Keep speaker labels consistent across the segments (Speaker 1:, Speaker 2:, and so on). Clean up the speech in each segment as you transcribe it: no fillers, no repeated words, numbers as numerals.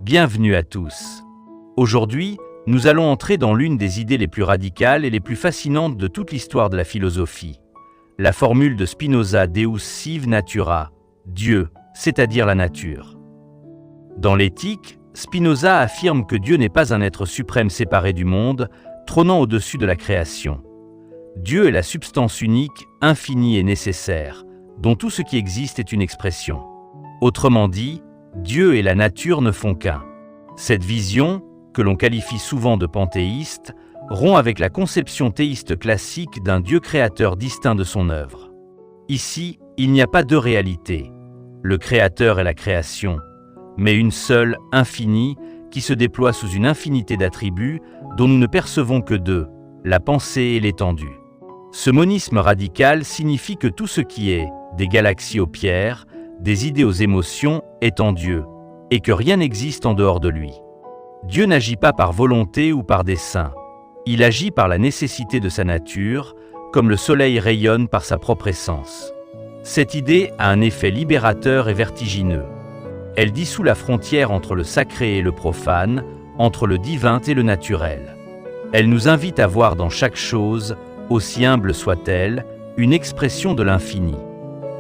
Speaker 1: Bienvenue à tous. Aujourd'hui, nous allons entrer dans l'une des idées les plus radicales et les plus fascinantes de toute l'histoire de la philosophie. La formule de Spinoza Deus sive natura, Dieu, c'est-à-dire la nature. Dans l'Éthique, Spinoza affirme que Dieu n'est pas un être suprême séparé du monde, trônant au-dessus de la création. Dieu est la substance unique, infinie et nécessaire, dont tout ce qui existe est une expression. Autrement dit, Dieu et la nature ne font qu'un. Cette vision, que l'on qualifie souvent de panthéiste, rompt avec la conception théiste classique d'un Dieu créateur distinct de son œuvre. Ici, il n'y a pas deux réalités, le créateur et la création, mais une seule, infinie, qui se déploie sous une infinité d'attributs dont nous ne percevons que deux, la pensée et l'étendue. Ce monisme radical signifie que tout ce qui est, des galaxies aux pierres, des idées aux émotions, est en Dieu, et que rien n'existe en dehors de lui. Dieu n'agit pas par volonté ou par dessein. Il agit par la nécessité de sa nature, comme le soleil rayonne par sa propre essence. Cette idée a un effet libérateur et vertigineux. Elle dissout la frontière entre le sacré et le profane, entre le divin et le naturel. Elle nous invite à voir dans chaque chose, aussi humble soit-elle, une expression de l'infini.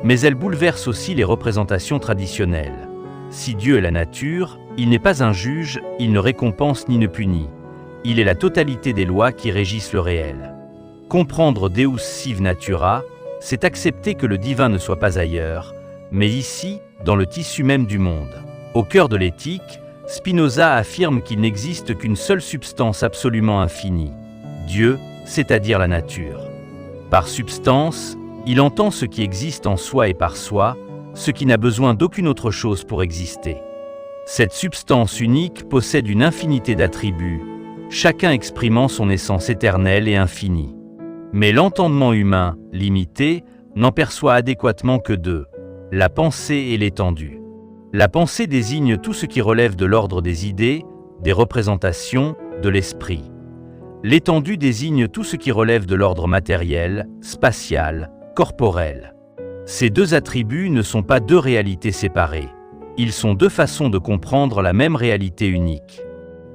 Speaker 1: Mais elle bouleverse aussi les représentations traditionnelles. Si Dieu est la nature, il n'est pas un juge, il ne récompense ni ne punit. Il est la totalité des lois qui régissent le réel. Comprendre Deus sive natura, c'est accepter que le divin ne soit pas ailleurs, mais ici, dans le tissu même du monde. Au cœur de l'éthique, Spinoza affirme qu'il n'existe qu'une seule substance absolument infinie, Dieu, c'est-à-dire la nature. Par substance, il entend ce qui existe en soi et par soi, ce qui n'a besoin d'aucune autre chose pour exister. Cette substance unique possède une infinité d'attributs, chacun exprimant son essence éternelle et infinie. Mais l'entendement humain, limité, n'en perçoit adéquatement que deux, la pensée et l'étendue. La pensée désigne tout ce qui relève de l'ordre des idées, des représentations, de l'esprit. L'étendue désigne tout ce qui relève de l'ordre matériel, spatial, corporel. Ces deux attributs ne sont pas deux réalités séparées. Ils sont deux façons de comprendre la même réalité unique.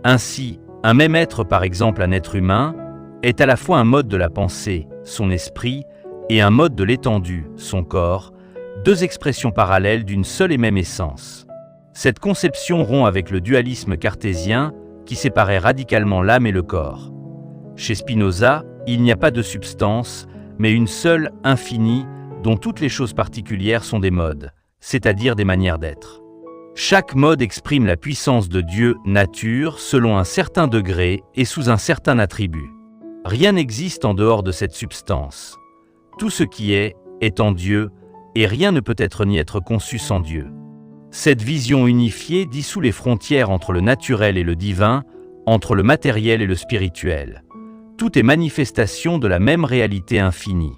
Speaker 1: Ainsi, un même être, par exemple un être humain, est à la fois un mode de la pensée, son esprit, et un mode de l'étendue, son corps, deux expressions parallèles d'une seule et même essence. Cette conception rompt avec le dualisme cartésien qui séparait radicalement l'âme et le corps. Chez Spinoza, il n'y a pas de substance, mais une seule, infinie, dont toutes les choses particulières sont des modes, c'est-à-dire des manières d'être. Chaque mode exprime la puissance de Dieu, nature, selon un certain degré et sous un certain attribut. Rien n'existe en dehors de cette substance. Tout ce qui est en Dieu, et rien ne peut être ni être conçu sans Dieu. Cette vision unifiée dissout les frontières entre le naturel et le divin, entre le matériel et le spirituel. Tout est manifestation de la même réalité infinie.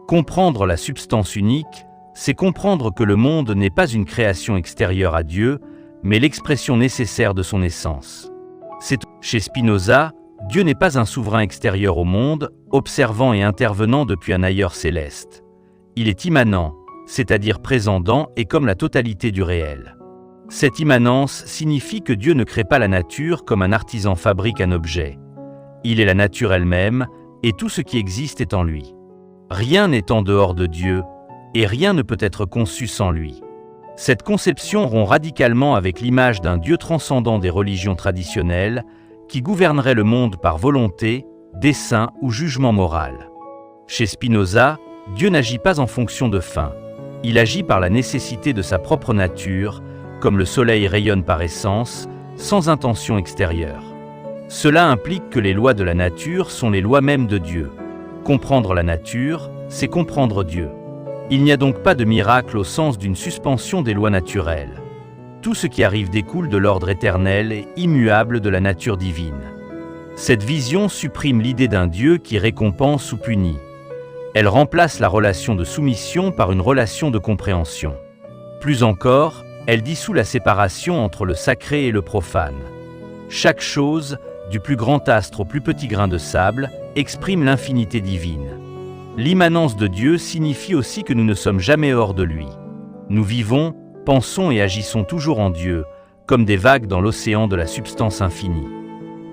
Speaker 1: Comprendre la substance unique, c'est comprendre que le monde n'est pas une création extérieure à Dieu, mais l'expression nécessaire de son essence. Chez Spinoza, Dieu n'est pas un souverain extérieur au monde, observant et intervenant depuis un ailleurs céleste. Il est immanent, c'est-à-dire présent dans et comme la totalité du réel. Cette immanence signifie que Dieu ne crée pas la nature comme un artisan fabrique un objet. Il est la nature elle-même, et tout ce qui existe est en lui. Rien n'est en dehors de Dieu, et rien ne peut être conçu sans lui. Cette conception rompt radicalement avec l'image d'un Dieu transcendant des religions traditionnelles, qui gouvernerait le monde par volonté, dessein ou jugement moral. Chez Spinoza, Dieu n'agit pas en fonction de fin. Il agit par la nécessité de sa propre nature, comme le soleil rayonne par essence, sans intention extérieure. Cela implique que les lois de la nature sont les lois mêmes de Dieu. Comprendre la nature, c'est comprendre Dieu. Il n'y a donc pas de miracle au sens d'une suspension des lois naturelles. Tout ce qui arrive découle de l'ordre éternel et immuable de la nature divine. Cette vision supprime l'idée d'un Dieu qui récompense ou punit. Elle remplace la relation de soumission par une relation de compréhension. Plus encore, elle dissout la séparation entre le sacré et le profane. Chaque chose, du plus grand astre au plus petit grain de sable, exprime l'infinité divine. L'immanence de Dieu signifie aussi que nous ne sommes jamais hors de lui. Nous vivons, pensons et agissons toujours en Dieu, comme des vagues dans l'océan de la substance infinie.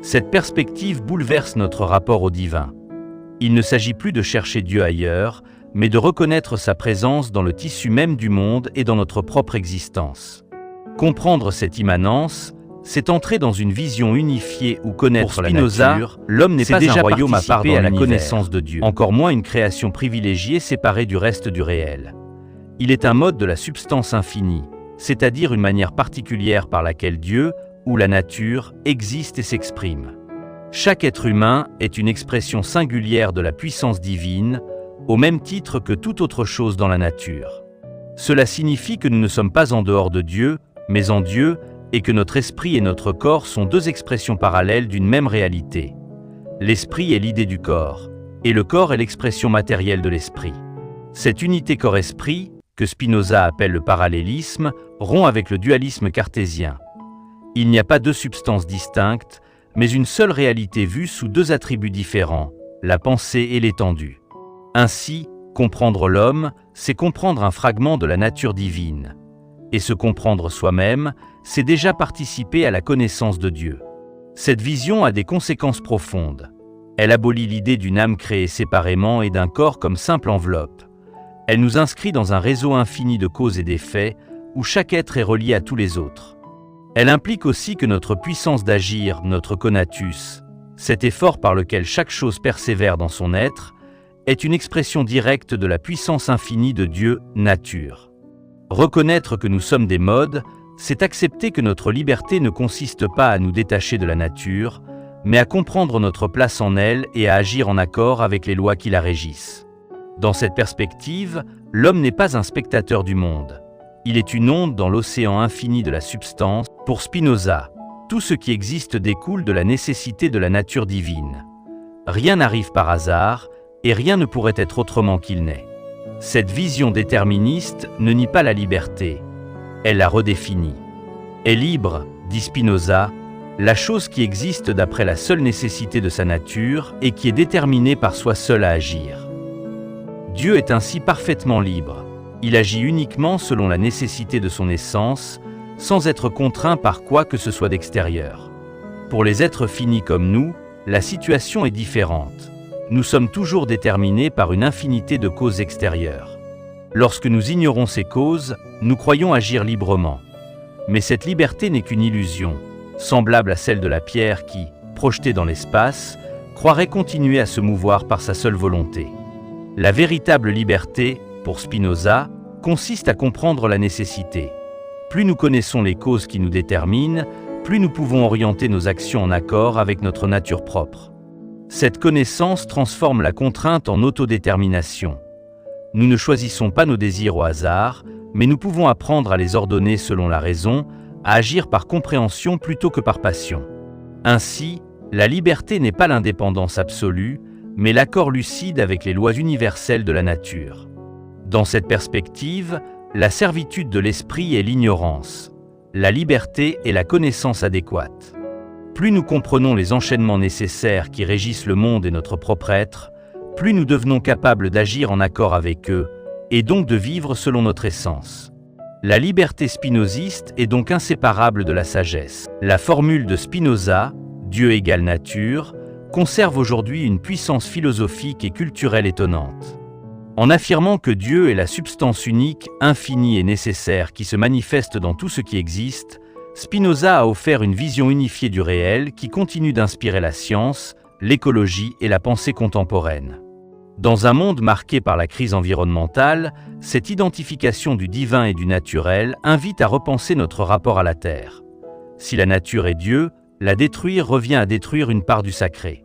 Speaker 1: Cette perspective bouleverse notre rapport au divin. Il ne s'agit plus de chercher Dieu ailleurs, mais de reconnaître sa présence dans le tissu même du monde et dans notre propre existence. Comprendre cette immanence, c'est entrer dans une vision unifiée où connaître la nature, l'homme n'est pas un royaume à part dans la connaissance de Dieu, encore moins une création privilégiée séparée du reste du réel. Il est un mode de la substance infinie, c'est-à-dire une manière particulière par laquelle Dieu, ou la nature, existe et s'exprime. Chaque être humain est une expression singulière de la puissance divine, au même titre que toute autre chose dans la nature. Cela signifie que nous ne sommes pas en dehors de Dieu, mais en Dieu, et que notre esprit et notre corps sont deux expressions parallèles d'une même réalité. L'esprit est l'idée du corps, et le corps est l'expression matérielle de l'esprit. Cette unité corps-esprit, que Spinoza appelle le parallélisme, rompt avec le dualisme cartésien. Il n'y a pas deux substances distinctes, mais une seule réalité vue sous deux attributs différents, la pensée et l'étendue. Ainsi, comprendre l'homme, c'est comprendre un fragment de la nature divine. Et se comprendre soi-même, c'est déjà participer à la connaissance de Dieu. Cette vision a des conséquences profondes. Elle abolit l'idée d'une âme créée séparément et d'un corps comme simple enveloppe. Elle nous inscrit dans un réseau infini de causes et d'effets, où chaque être est relié à tous les autres. Elle implique aussi que notre puissance d'agir, notre conatus, cet effort par lequel chaque chose persévère dans son être, est une expression directe de la puissance infinie de Dieu, nature. Reconnaître que nous sommes des modes, c'est accepter que notre liberté ne consiste pas à nous détacher de la nature, mais à comprendre notre place en elle et à agir en accord avec les lois qui la régissent. Dans cette perspective, l'homme n'est pas un spectateur du monde. Il est une onde dans l'océan infini de la substance. Pour Spinoza, tout ce qui existe découle de la nécessité de la nature divine. Rien n'arrive par hasard, et rien ne pourrait être autrement qu'il n'est. Cette vision déterministe ne nie pas la liberté, elle la redéfinit. Est libre, dit Spinoza, la chose qui existe d'après la seule nécessité de sa nature et qui est déterminée par soi seul à agir. Dieu est ainsi parfaitement libre. Il agit uniquement selon la nécessité de son essence, sans être contraint par quoi que ce soit d'extérieur. Pour les êtres finis comme nous, la situation est différente. Nous sommes toujours déterminés par une infinité de causes extérieures. Lorsque nous ignorons ces causes, nous croyons agir librement. Mais cette liberté n'est qu'une illusion, semblable à celle de la pierre qui, projetée dans l'espace, croirait continuer à se mouvoir par sa seule volonté. La véritable liberté, pour Spinoza, consiste à comprendre la nécessité. Plus nous connaissons les causes qui nous déterminent, plus nous pouvons orienter nos actions en accord avec notre nature propre. Cette connaissance transforme la contrainte en autodétermination. Nous ne choisissons pas nos désirs au hasard, mais nous pouvons apprendre à les ordonner selon la raison, à agir par compréhension plutôt que par passion. Ainsi, la liberté n'est pas l'indépendance absolue, mais l'accord lucide avec les lois universelles de la nature. Dans cette perspective, la servitude de l'esprit est l'ignorance. La liberté est la connaissance adéquate. Plus nous comprenons les enchaînements nécessaires qui régissent le monde et notre propre être, plus nous devenons capables d'agir en accord avec eux, et donc de vivre selon notre essence. La liberté spinoziste est donc inséparable de la sagesse. La formule de Spinoza, Dieu égale nature, conserve aujourd'hui une puissance philosophique et culturelle étonnante. En affirmant que Dieu est la substance unique, infinie et nécessaire qui se manifeste dans tout ce qui existe, Spinoza a offert une vision unifiée du réel qui continue d'inspirer la science, l'écologie et la pensée contemporaine. Dans un monde marqué par la crise environnementale, cette identification du divin et du naturel invite à repenser notre rapport à la Terre. Si la nature est Dieu, la détruire revient à détruire une part du sacré.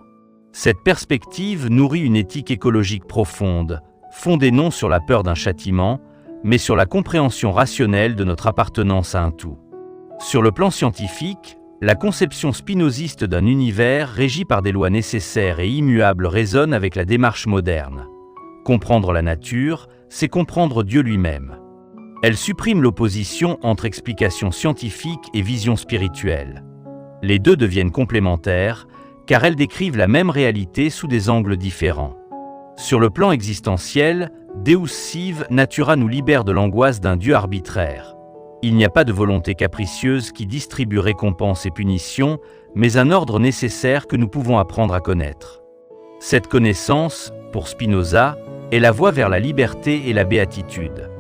Speaker 1: Cette perspective nourrit une éthique écologique profonde, fondée non sur la peur d'un châtiment, mais sur la compréhension rationnelle de notre appartenance à un tout. Sur le plan scientifique, la conception spinoziste d'un univers régi par des lois nécessaires et immuables résonne avec la démarche moderne. Comprendre la nature, c'est comprendre Dieu lui-même. Elle supprime l'opposition entre explication scientifique et vision spirituelle. Les deux deviennent complémentaires, car elles décrivent la même réalité sous des angles différents. Sur le plan existentiel, Deus Sive Natura nous libère de l'angoisse d'un Dieu arbitraire. Il n'y a pas de volonté capricieuse qui distribue récompenses et punitions, mais un ordre nécessaire que nous pouvons apprendre à connaître. Cette connaissance, pour Spinoza, est la voie vers la liberté et la béatitude.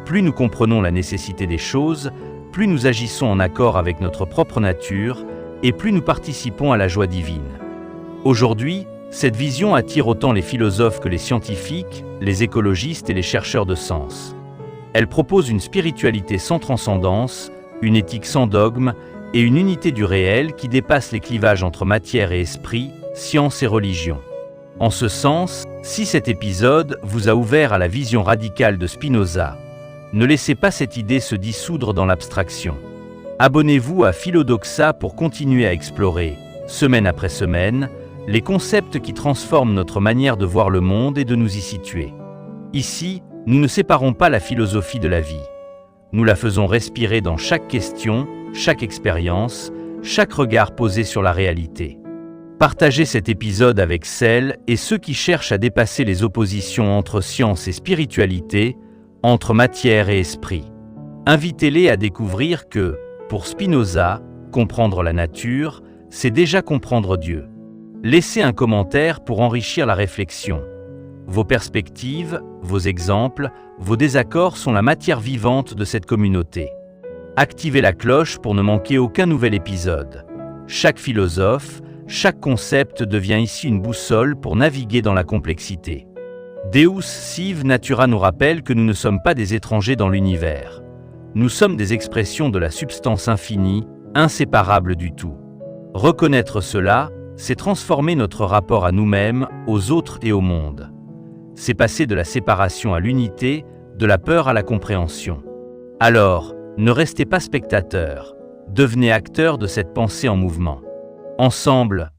Speaker 1: Plus nous comprenons la nécessité des choses, plus nous agissons en accord avec notre propre nature, et plus nous participons à la joie divine. Aujourd'hui, cette vision attire autant les philosophes que les scientifiques, les écologistes et les chercheurs de sens. Elle propose une spiritualité sans transcendance, une éthique sans dogme et une unité du réel qui dépasse les clivages entre matière et esprit, science et religion. En ce sens, si cet épisode vous a ouvert à la vision radicale de Spinoza, ne laissez pas cette idée se dissoudre dans l'abstraction. Abonnez-vous à Philodoxa pour continuer à explorer, semaine après semaine, les concepts qui transforment notre manière de voir le monde et de nous y situer. Ici, nous ne séparons pas la philosophie de la vie. Nous la faisons respirer dans chaque question, chaque expérience, chaque regard posé sur la réalité. Partagez cet épisode avec celles et ceux qui cherchent à dépasser les oppositions entre science et spiritualité, entre matière et esprit. Invitez-les à découvrir que, pour Spinoza, comprendre la nature, c'est déjà comprendre Dieu. Laissez un commentaire pour enrichir la réflexion. Vos perspectives, vos exemples, vos désaccords sont la matière vivante de cette communauté. Activez la cloche pour ne manquer aucun nouvel épisode. Chaque philosophe, chaque concept devient ici une boussole pour naviguer dans la complexité. Deus Sive Natura nous rappelle que nous ne sommes pas des étrangers dans l'univers. Nous sommes des expressions de la substance infinie, inséparables du tout. Reconnaître cela, c'est transformer notre rapport à nous-mêmes, aux autres et au monde. C'est passer de la séparation à l'unité, de la peur à la compréhension. Alors, ne restez pas spectateurs, devenez acteurs de cette pensée en mouvement. Ensemble,